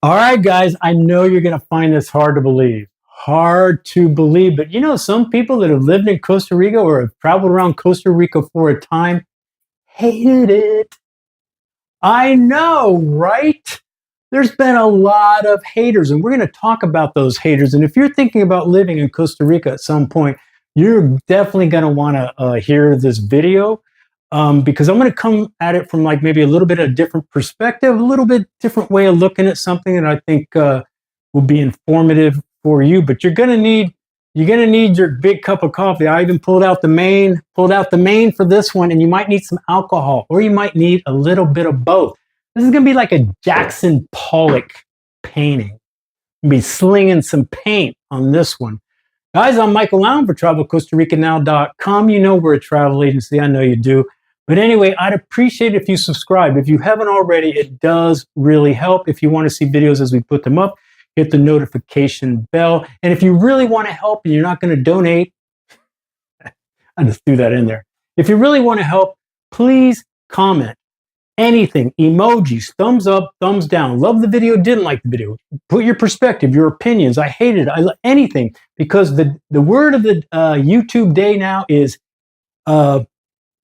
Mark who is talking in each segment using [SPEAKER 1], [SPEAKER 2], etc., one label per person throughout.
[SPEAKER 1] All right, guys, I know you're going to find this hard to believe. Hard to believe. But you know, some people that have lived in Costa Rica or have traveled around Costa Rica for a time hated it. I know, right? There's been a lot of haters, and we're going to talk about those haters. And if you're thinking about living in Costa Rica at some point, you're definitely going to want to hear this video because I'm going to come at it from like maybe a little bit of a different perspective, a little bit different way of looking at something that I think will be informative for you. But you're going to need your big cup of coffee. I even pulled out the main for this one, and you might need some alcohol, or you might need a little bit of both. This is going to be like a Jackson Pollock painting. I'll be slinging some paint on this one. Guys, I'm Michael Allen for TravelCostaRicaNow.com. You know we're a travel agency. I know you do. But anyway, I'd appreciate it if you subscribe. If you haven't already, it does really help. If you want to see videos as we put them up, hit the notification bell. And if you really want to help and you're not going to donate, I just threw that in there. If you really want to help, please comment. Anything, emojis, thumbs up, thumbs down. Love the video, didn't like the video. Put your perspective, your opinions. I hated it. Anything, because the word of the YouTube day now is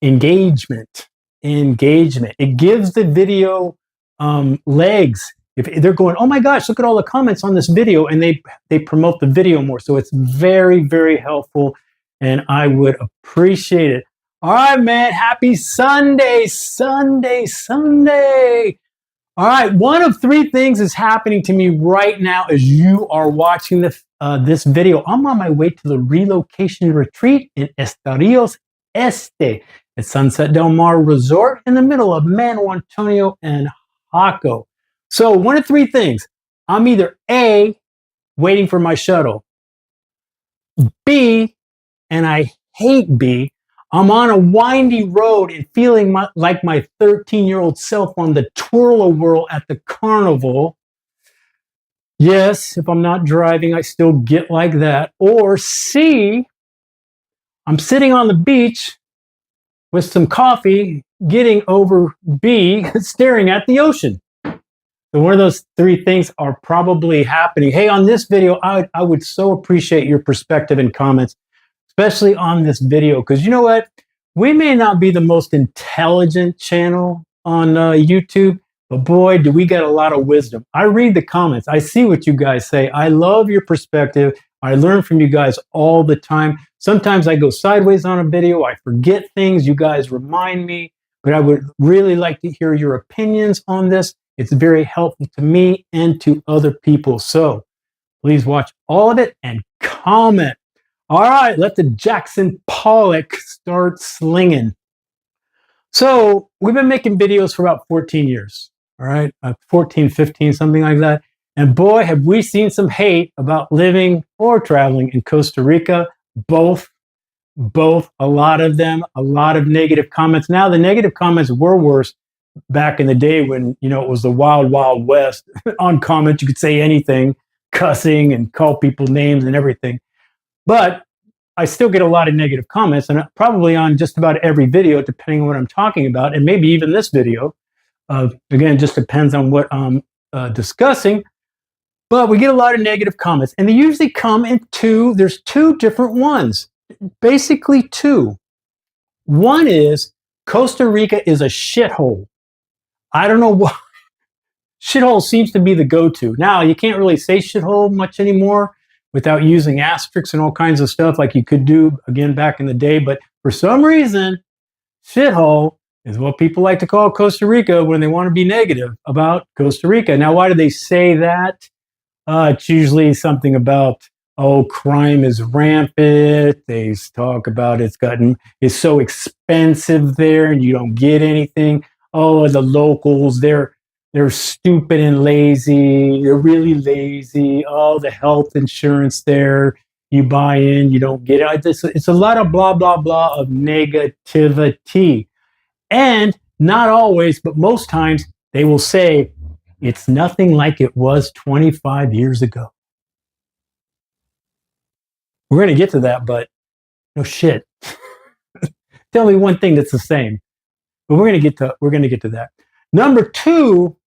[SPEAKER 1] engagement. Engagement. It gives the video legs. If they're going, oh my gosh, look at all the comments on this video, and they promote the video more. So it's very, very helpful, and I would appreciate it. All right, man. Happy Sunday, Sunday, Sunday. All right. One of three things is happening to me right now as you are watching this video. I'm on my way to the relocation retreat in Estaríos Este at Sunset Del Mar Resort in the middle of Manuel Antonio and Jaco. So one of three things. I'm either A, waiting for my shuttle, B, and I hate B, I'm on a windy road and feeling like my 13-year-old self on the twirl-a-whirl at the carnival. Yes, if I'm not driving, I still get like that. Or C, I'm sitting on the beach with some coffee, getting over B, staring at the ocean. So one of those three things are probably happening. Hey, on this video, I would so appreciate your perspective and comments, especially on this video, because you know what? We may not be the most intelligent channel on YouTube, but boy, do we get a lot of wisdom. I read the comments. I see what you guys say. I love your perspective. I learn from you guys all the time. Sometimes I go sideways on a video. I forget things. You guys remind me, but I would really like to hear your opinions on this. It's very helpful to me and to other people. So please watch all of it and comment. All right, let the Jackson Pollock start slinging. So we've been making videos for about 14 years, all right? 14, 15, something like that. And boy, have we seen some hate about living or traveling in Costa Rica. Both, a lot of them, a lot of negative comments. Now, the negative comments were worse back in the day when, you know, it was the wild, wild west. On comments, you could say anything, cussing and call people names and everything. But I still get a lot of negative comments, and probably on just about every video, depending on what I'm talking about, and maybe even this video. Again, just depends on what I'm discussing. But we get a lot of negative comments, and they usually come in there's two different ones. Basically two. One is Costa Rica is a shithole. I don't know why. Shithole seems to be the go-to. Now, you can't really say shithole much anymore without using asterisks and all kinds of stuff like you could do, again, back in the day. But for some reason, shithole is what people like to call Costa Rica when they want to be negative about Costa Rica. Now, why do they say that? It's usually something about, oh, crime is rampant. They talk about it's so expensive there and you don't get anything. Oh, the locals, they're stupid and lazy. They're really lazy. Oh, the health insurance there, you buy in, you don't get it. It's a lot of blah, blah, blah of negativity. And not always, but most times they will say, it's nothing like it was 25 years ago. We're going to get to that, but no shit. Tell me one thing that's the same. But we're going to get to that. Number two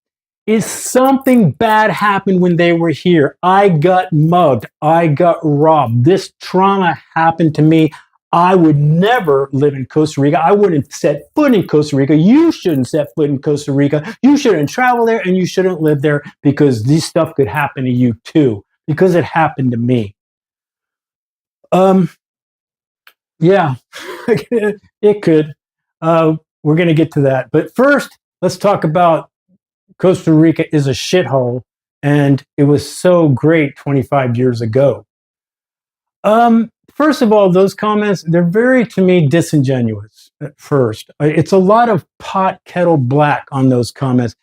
[SPEAKER 1] is something bad happened when they were here. I got mugged. I got robbed. This trauma happened to me. I would never live in Costa Rica. I wouldn't set foot in Costa Rica. You shouldn't set foot in Costa Rica. You shouldn't travel there and you shouldn't live there because this stuff could happen to you too, because it happened to me. Yeah, it could. We're going to get to that. But first, let's talk about Costa Rica is a shithole, and it was so great 25 years ago. First of all, those comments, they're very, to me, disingenuous at first. It's a lot of pot kettle black on those comments.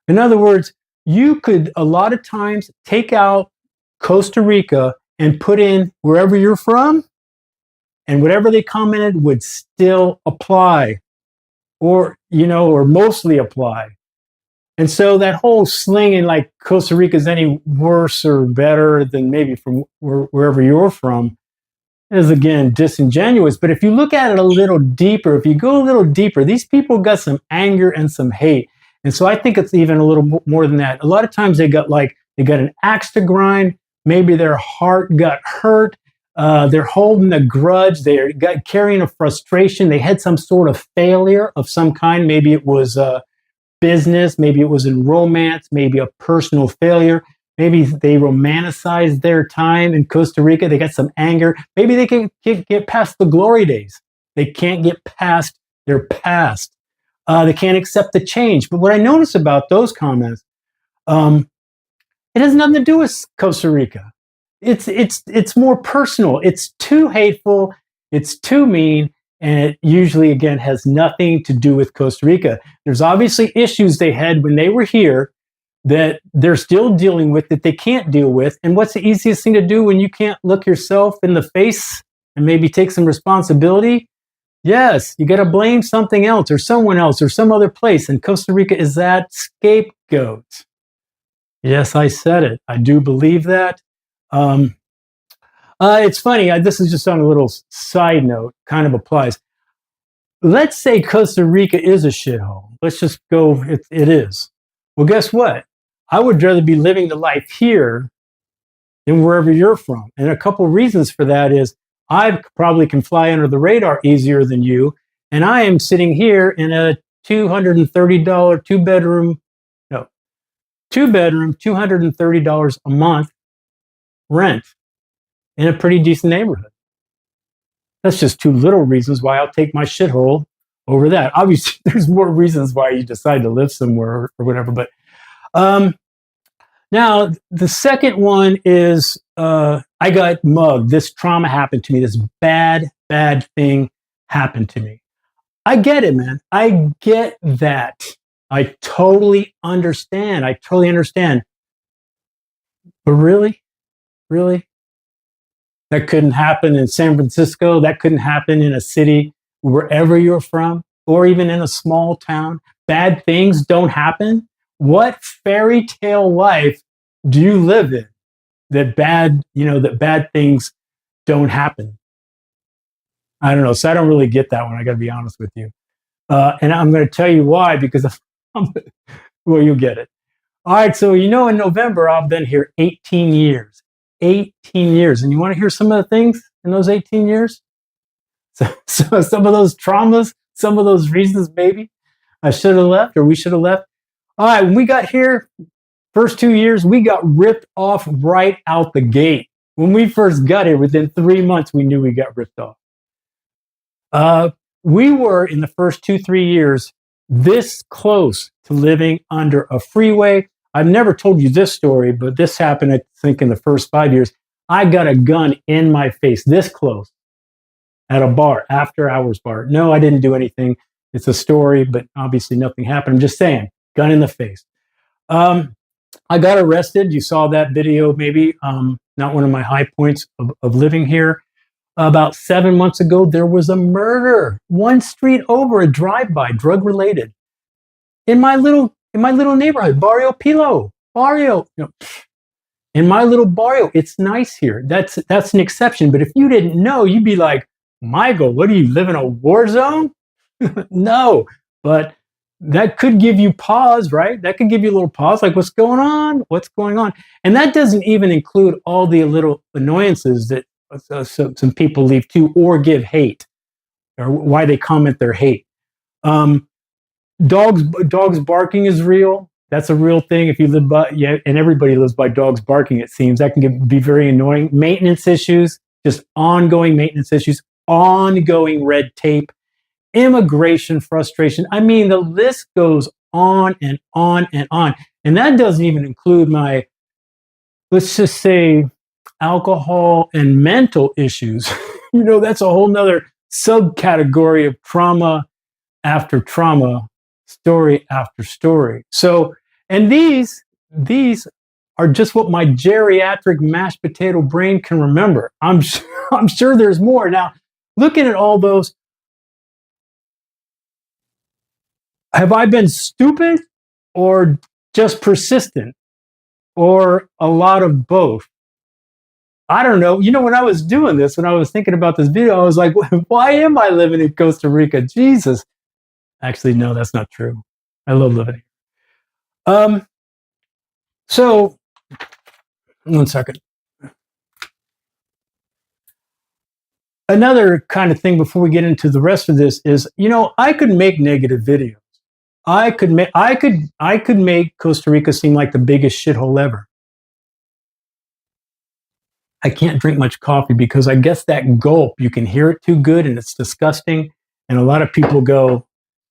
[SPEAKER 1] In other words, you could, a lot of times, take out Costa Rica and put in wherever you're from, and whatever they commented would still apply, or, or mostly apply. And so that whole slinging like Costa Rica is any worse or better than maybe from wherever you're from is, again, disingenuous. But if you look at it a little deeper, if you go a little deeper, these people got some anger and some hate. And so I think it's even a little more than that. A lot of times they got an axe to grind. Maybe their heart got hurt. They're holding a grudge. They're carrying a frustration. They had some sort of failure of some kind. Maybe it was business. Maybe it was in romance. Maybe a personal failure. Maybe they romanticized their time in Costa Rica. They got some anger. Maybe they can get past the glory days. They can't get past their past. They can't accept the change. But what I notice about those comments, it has nothing to do with Costa Rica. It's more personal. It's too hateful. It's too mean. And it usually, again, has nothing to do with Costa Rica. There's obviously issues they had when they were here that they're still dealing with, that they can't deal with. And what's the easiest thing to do when you can't look yourself in the face and maybe take some responsibility? Yes, you got to blame something else or someone else or some other place. And Costa Rica is that scapegoat. Yes, I said it. I do believe that. It's funny. This is just on a little side note, kind of applies. Let's say Costa Rica is a shithole. Let's just go, it is. Well, guess what? I would rather be living the life here than wherever you're from. And a couple of reasons for that is I probably can fly under the radar easier than you. And I am sitting here in a $230 two-bedroom, $230 a month rent in a pretty decent neighborhood. That's just two little reasons why I'll take my shithole over that. Obviously, there's more reasons why you decide to live somewhere or whatever. But now, the second one is I got mugged. This trauma happened to me. This bad thing happened to me. I get it, man. I get that. I totally understand. But really? That couldn't happen in San Francisco. That couldn't happen in a city, wherever you're from, or even in a small town. Bad things don't happen. What fairy tale life do you live in that bad things don't happen? I don't know. So I don't really get that one. I got to be honest with you. And I'm going to tell you why, because well, you'll get it. All right. So, in November, I've been here 18 years. 18 years. And you want to hear some of the things in those 18 years? So some of those traumas, some of those reasons maybe I should have left or we should have left. All right, when we got here, first 2 years, we got ripped off right out the gate. When we first got here, within 3 months, we knew we got ripped off. We were, in the first 2-3 years, this close to living under a freeway. I've never told you this story, but this happened, I think, in the first 5 years. I got a gun in my face, this close, at a bar, after hours bar. No, I didn't do anything. It's a story, but obviously nothing happened. I'm just saying, gun in the face. I got arrested. You saw that video, maybe. Not one of my high points of living here. About 7 months ago, there was a murder, one street over, a drive-by, drug-related, in my little neighborhood, Barrio Pilo. In my little barrio, it's nice here. That's an exception. But if you didn't know, you'd be like, Michael, what do you live in a war zone? No, but that could give you pause, right? That could give you a little pause, like, what's going on? What's going on? And that doesn't even include all the little annoyances that some people leave too, or give hate, or why they comment their hate. Dogs barking is real. That's a real thing. If you live by, yeah, and everybody lives by dogs barking, it seems that can be very annoying. Maintenance issues, just ongoing maintenance issues, ongoing red tape, immigration frustration. I mean, the list goes on and on and on. And that doesn't even include my, let's just say, alcohol and mental issues. That's a whole nother subcategory of trauma after trauma, story after story. So, and these are just what my geriatric mashed potato brain can remember. I'm sure there's more. Now, looking at all those, have I been stupid or just persistent or a lot of both? I don't know. When I was doing this, when I was thinking about this video, I was like, why am I living in Costa Rica? Jesus. Actually, no, that's not true. I love living here. So, one second. Another kind of thing before we get into the rest of this is, I could make negative videos. I could make Costa Rica seem like the biggest shithole ever. I can't drink much coffee because I guess that gulp, you can hear it too good and it's disgusting. And a lot of people go,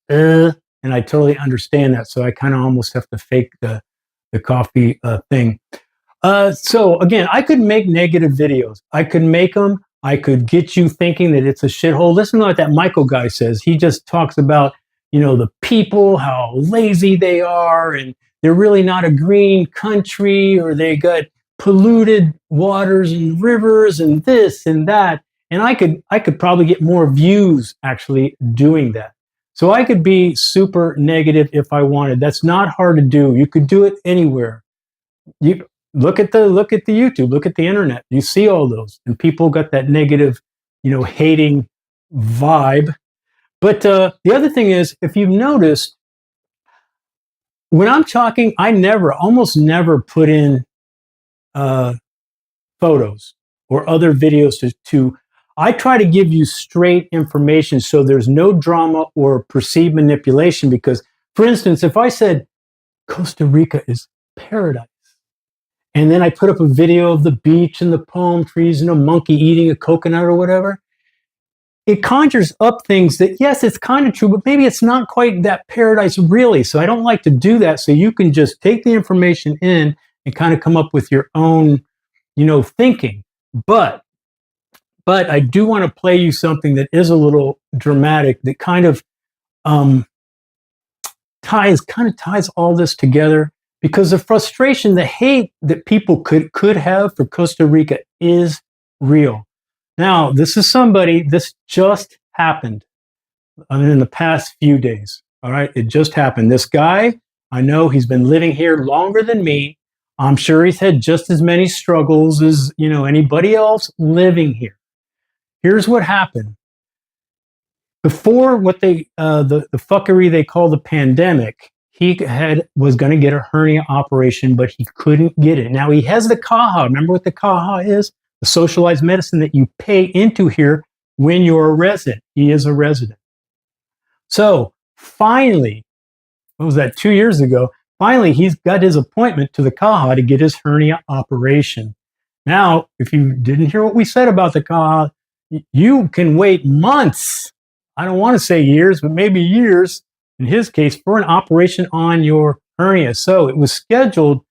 [SPEAKER 1] and I totally understand that. So I kind of almost have to fake the coffee thing. So again, I could make negative videos. I could make them. I could get you thinking that it's a shithole. Listen to what that Michael guy says. He just talks about, the people, how lazy they are, and they're really not a green country, or they got polluted waters and rivers and this and that. And I could probably get more views actually doing that. So I could be super negative if I wanted. That's not hard to do. You could do it anywhere. You look at the YouTube, look at the internet. You see all those, and people got that negative, hating vibe. But the other thing is, if you've noticed, when I'm talking, I almost never put in photos or other videos to I try to give you straight information so there's no drama or perceived manipulation. Because, for instance, if I said Costa Rica is paradise, and then I put up a video of the beach and the palm trees and a monkey eating a coconut or whatever, it conjures up things that, yes, it's kind of true, but maybe it's not quite that paradise really. So I don't like to do that. So you can just take the information in and kind of come up with your own, thinking. But I do want to play you something that is a little dramatic, that kind of ties all this together, because the frustration, the hate that people could have for Costa Rica is real. Now, this just happened in the past few days. All right, it just happened. This guy, I know he's been living here longer than me. I'm sure he's had just as many struggles as anybody else living here. Here's what happened. Before what the fuckery they call the pandemic, he was going to get a hernia operation, but he couldn't get it. Now he has the CAHA. Remember what the CAHA is? The socialized medicine that you pay into here when you're a resident. He is a resident. So finally, what was that, 2 years ago? Finally, he's got his appointment to the CAHA to get his hernia operation. Now, if you didn't hear what we said about the CAHA, you can wait months. I don't want to say years, but maybe years, in his case, for an operation on your hernia. So it was scheduled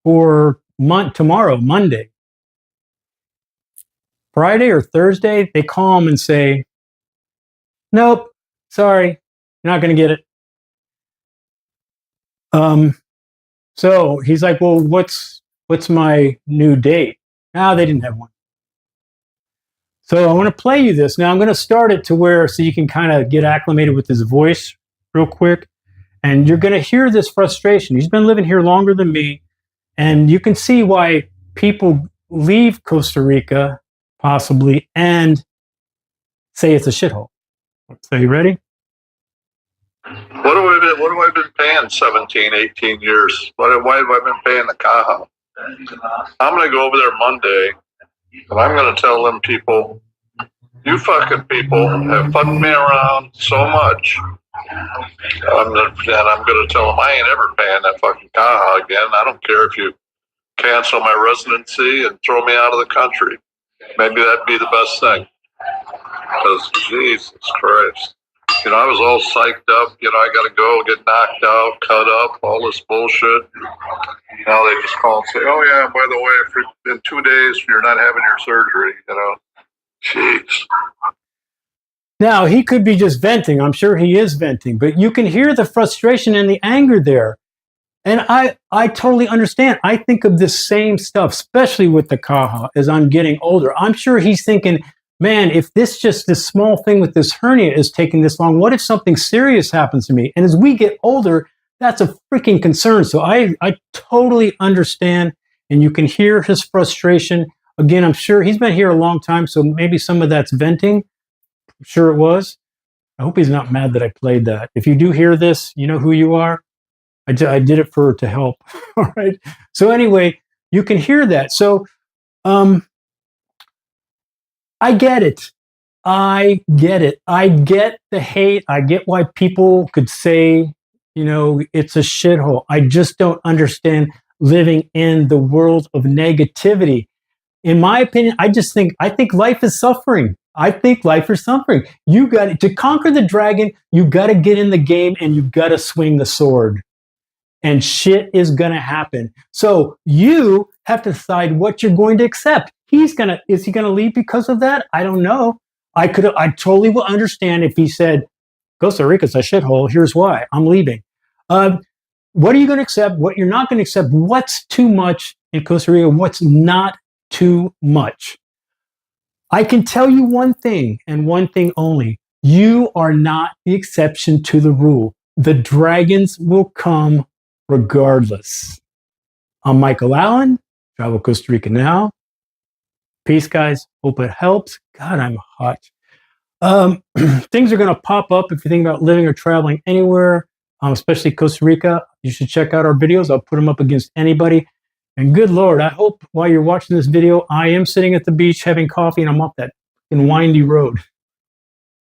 [SPEAKER 1] for tomorrow, Monday. Friday or Thursday, they call him and say, nope, sorry, you're not going to get it. So he's like, well, what's my new date? They didn't have one. So I want to play you this. Now I'm going to start it to where, so you can kind of get acclimated with his voice real quick. And you're going to hear this frustration. He's been living here longer than me. And you can see why people leave Costa Rica, possibly, and say it's a shithole. So you ready?
[SPEAKER 2] What do we what have I been paying 17, 18 years? Why have I been paying the Caja? I'm going to go over there Monday, and I'm going to tell them people, you fucking people have fucked me around so much. I'm going to tell them I ain't ever paying that fucking Caja again. I don't care if you cancel my residency and throw me out of the country. Maybe that'd be the best thing. Because, Jesus Christ. You know, I was all psyched up. You know, I got to go get knocked out, cut up, all this bullshit. Now they just call and say, oh, yeah, by the way, if in 2 days you're not having your surgery, you know. Jeez.
[SPEAKER 1] Now, he could be just venting. I'm sure he is venting. But you can hear the frustration and the anger there. And I totally understand. I think of this same stuff, especially with the Caja, as I'm getting older. I'm sure he's thinking, man, if this small thing with this hernia is taking this long, what if something serious happens to me? And as we get older, that's a freaking concern. So I totally understand, and you can hear his frustration. Again, I'm sure he's been here a long time, so maybe some of that's venting. I'm sure it was. I hope he's not mad that I played that. If you do hear this, you know who you are. I did it to help. All right. So anyway, you can hear that. So I get it. I get it. I get the hate. I get why people could say, you know, it's a shithole. I just don't understand living in the world of negativity. In my opinion, I think life is suffering. I think life is suffering. You got to conquer the dragon. You got to get in the game and you got to swing the sword. And shit is going to happen. So you have to decide what you're going to accept. Is he going to leave because of that? I don't know. I totally will understand if he said, Costa Rica's a shithole. Here's why. I'm leaving. What are you going to accept? What you're not going to accept? What's too much in Costa Rica? What's not too much? I can tell you one thing and one thing only. You are not the exception to the rule. The dragons will come regardless. I'm Michael Allen, Travel Costa Rica Now. Peace, guys. Hope it helps. God, I'm hot. Things are going to pop up if you think about living or traveling anywhere, especially Costa Rica. You should check out our videos. I'll put them up against anybody. And good Lord, I hope while you're watching this video, I am sitting at the beach having coffee and I'm up that windy road.